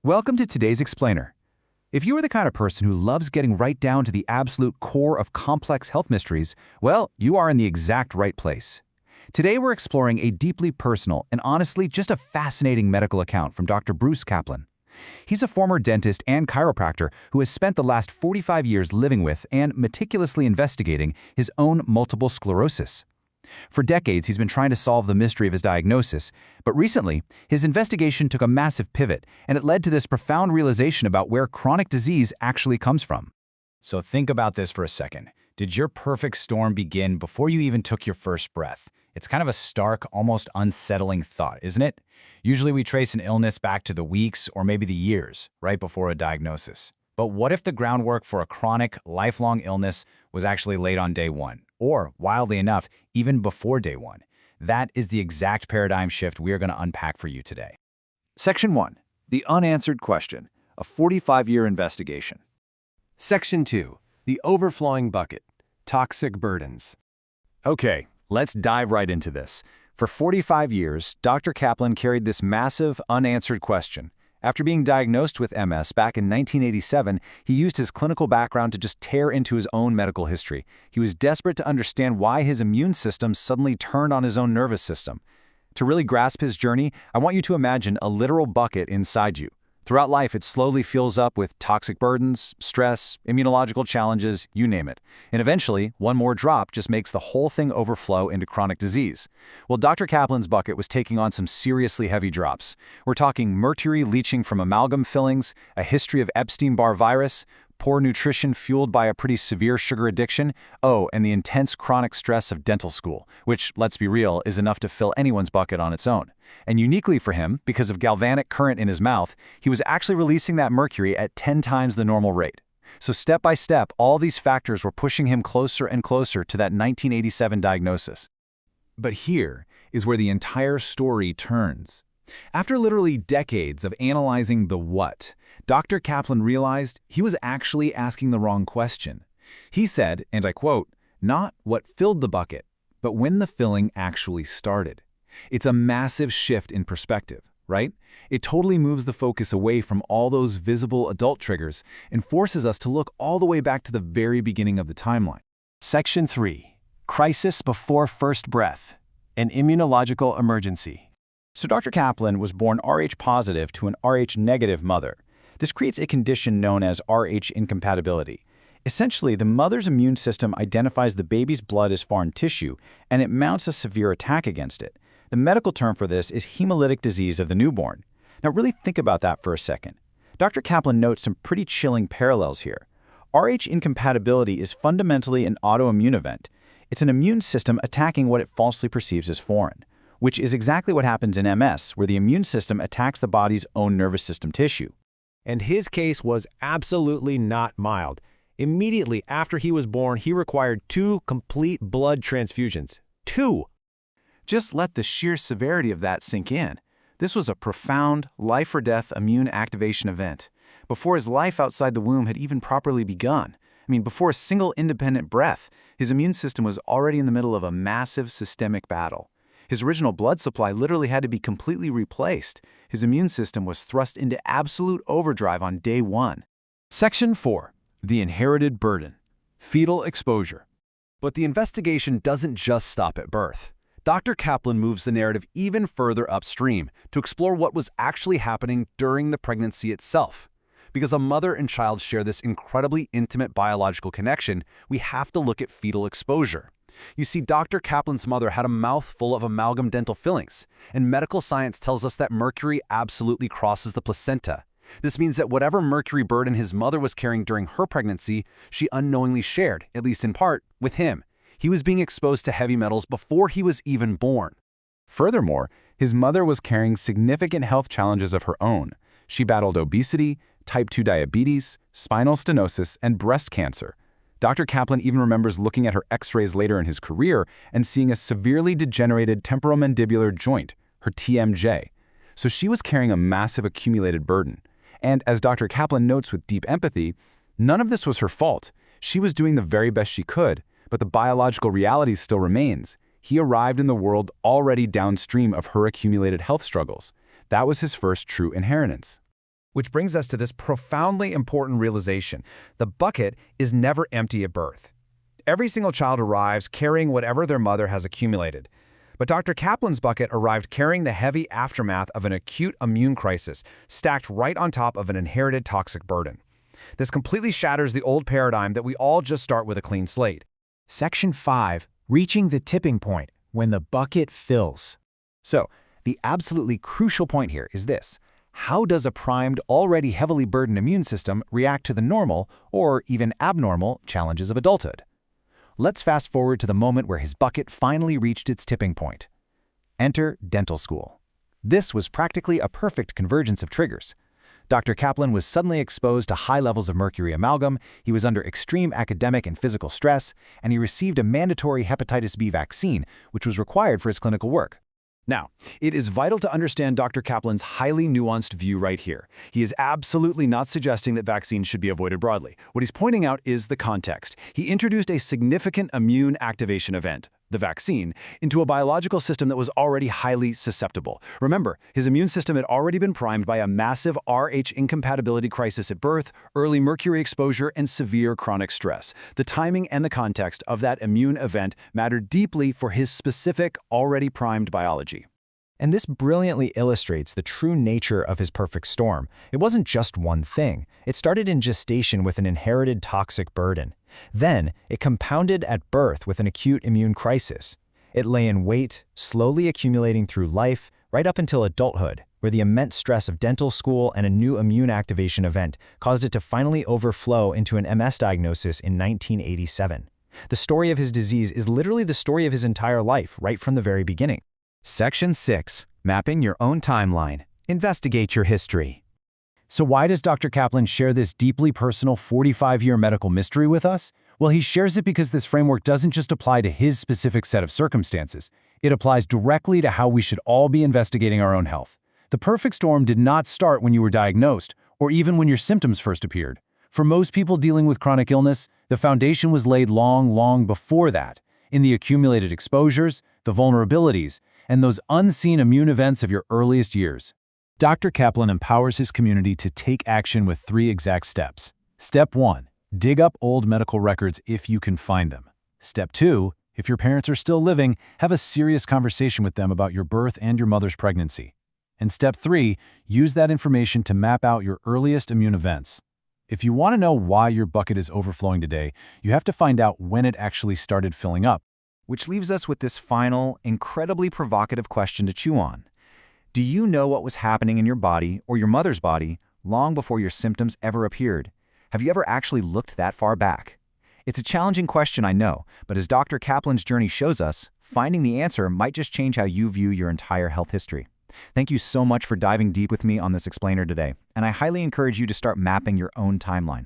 Welcome to today's Explainer. If you are the kind of person who loves getting right down to the absolute core of complex health mysteries, well, you are in the exact right place. Today we're exploring a deeply personal and honestly just a fascinating medical account from Dr. Bruce Kaplan. He's a former dentist and chiropractor who has spent the last 45 years living with and meticulously investigating his own multiple sclerosis. For decades, he's been trying to solve the mystery of his diagnosis, but recently, his investigation took a massive pivot, and it led to this profound realization about where chronic disease actually comes from. So think about this for a second. Did your perfect storm begin before you even took your first breath? It's kind of a stark, almost unsettling thought, isn't it? Usually we trace an illness back to the weeks or maybe the years, right before a diagnosis. But what if the groundwork for a chronic, lifelong illness was actually laid on day one? Or, wildly enough, even before day one? That is the exact paradigm shift we are going to unpack for you today. Section 1. The Unanswered Question, a 45-year investigation. Section 2. The Overflowing Bucket, Toxic Burdens. Okay, let's dive right into this. For 45 years, Dr. Kaplan carried this massive, unanswered question. After being diagnosed with MS back in 1987, he used his clinical background to just tear into his own medical history. He was desperate to understand why his immune system suddenly turned on his own nervous system. To really grasp his journey, I want you to imagine a literal bucket inside you. Throughout life, it slowly fills up with toxic burdens, stress, immunological challenges, you name it. And eventually, one more drop just makes the whole thing overflow into chronic disease. Well, Dr. Kaplan's bucket was taking on some seriously heavy drops. We're talking mercury leaching from amalgam fillings, a history of Epstein-Barr virus, poor nutrition fueled by a pretty severe sugar addiction, and the intense chronic stress of dental school, which, let's be real, is enough to fill anyone's bucket on its own. And uniquely for him, because of galvanic current in his mouth, he was actually releasing that mercury at 10 times the normal rate. So step by step, all these factors were pushing him closer and closer to that 1987 diagnosis. But here is where the entire story turns. After literally decades of analyzing the what, Dr. Kaplan realized he was actually asking the wrong question. He said, and I quote, "Not what filled the bucket, but when the filling actually started." It's a massive shift in perspective, right? It totally moves the focus away from all those visible adult triggers and forces us to look all the way back to the very beginning of the timeline. Section 3. Crisis Before First Breath, an Immunological Emergency. So Dr. Kaplan was born Rh positive to an Rh negative mother. This creates a condition known as Rh incompatibility. Essentially, the mother's immune system identifies the baby's blood as foreign tissue, and it mounts a severe attack against it. The medical term for this is hemolytic disease of the newborn. Now really think about that for a second. Dr. Kaplan notes some pretty chilling parallels here. Rh incompatibility is fundamentally an autoimmune event. It's an immune system attacking what it falsely perceives as foreign, which is exactly what happens in MS, where the immune system attacks the body's own nervous system tissue. And his case was absolutely not mild. Immediately after he was born, he required 2 complete blood transfusions. 2! Just let the sheer severity of that sink in. This was a profound, life-or-death immune activation event, before his life outside the womb had even properly begun. Before a single independent breath, his immune system was already in the middle of a massive systemic battle. His original blood supply literally had to be completely replaced. His immune system was thrust into absolute overdrive on day 1. Section 4. The Inherited Burden, Fetal Exposure. But the investigation doesn't just stop at birth. Dr. Kaplan moves the narrative even further upstream to explore what was actually happening during the pregnancy itself. Because a mother and child share this incredibly intimate biological connection, we have to look at fetal exposure. You see, Dr. Kaplan's mother had a mouth full of amalgam dental fillings, and medical science tells us that mercury absolutely crosses the placenta. This means that whatever mercury burden his mother was carrying during her pregnancy, she unknowingly shared, at least in part, with him. He was being exposed to heavy metals before he was even born. Furthermore, his mother was carrying significant health challenges of her own. She battled obesity, type 2 diabetes, spinal stenosis, and breast cancer. Dr. Kaplan even remembers looking at her x-rays later in his career and seeing a severely degenerated temporomandibular joint, her TMJ. So she was carrying a massive accumulated burden. And as Dr. Kaplan notes with deep empathy, none of this was her fault. She was doing the very best she could, but the biological reality still remains. He arrived in the world already downstream of her accumulated health struggles. That was his first true inheritance. Which brings us to this profoundly important realization. The bucket is never empty at birth. Every single child arrives carrying whatever their mother has accumulated. But Dr. Kaplan's bucket arrived carrying the heavy aftermath of an acute immune crisis, stacked right on top of an inherited toxic burden. This completely shatters the old paradigm that we all just start with a clean slate. Section 5. Reaching the tipping point, when the bucket fills. So, the absolutely crucial point here is this. How does a primed, already heavily burdened immune system react to the normal, or even abnormal, challenges of adulthood? Let's fast forward to the moment where his bucket finally reached its tipping point. Enter dental school. This was practically a perfect convergence of triggers. Dr. Kaplan was suddenly exposed to high levels of mercury amalgam, he was under extreme academic and physical stress, and he received a mandatory hepatitis B vaccine, which was required for his clinical work. Now, it is vital to understand Dr. Kaplan's highly nuanced view right here. He is absolutely not suggesting that vaccines should be avoided broadly. What he's pointing out is the context. He introduced a significant immune activation event, the vaccine, into a biological system that was already highly susceptible. Remember, his immune system had already been primed by a massive Rh incompatibility crisis at birth, early mercury exposure, and severe chronic stress. The timing and the context of that immune event mattered deeply for his specific, already primed biology. And this brilliantly illustrates the true nature of his perfect storm. It wasn't just one thing. It started in gestation with an inherited toxic burden. Then, it compounded at birth with an acute immune crisis. It lay in wait, slowly accumulating through life, right up until adulthood, where the immense stress of dental school and a new immune activation event caused it to finally overflow into an MS diagnosis in 1987. The story of his disease is literally the story of his entire life, right from the very beginning. Section 6. Mapping your own timeline. Investigate your history. So why does Dr. Kaplan share this deeply personal 45-year medical mystery with us? Well, he shares it because this framework doesn't just apply to his specific set of circumstances. It applies directly to how we should all be investigating our own health. The perfect storm did not start when you were diagnosed, or even when your symptoms first appeared. For most people dealing with chronic illness, the foundation was laid long before that, in the accumulated exposures, the vulnerabilities, and those unseen immune events of your earliest years. Dr. Kaplan empowers his community to take action with 3 exact steps. Step 1. Dig up old medical records if you can find them. Step 2. If your parents are still living, have a serious conversation with them about your birth and your mother's pregnancy. And Step 3. Use that information to map out your earliest immune events. If you want to know why your bucket is overflowing today, you have to find out when it actually started filling up. Which leaves us with this final, incredibly provocative question to chew on. Do you know what was happening in your body or your mother's body long before your symptoms ever appeared? Have you ever actually looked that far back? It's a challenging question, I know, but as Dr. Kaplan's journey shows us, finding the answer might just change how you view your entire health history. Thank you so much for diving deep with me on this explainer today, and I highly encourage you to start mapping your own timeline.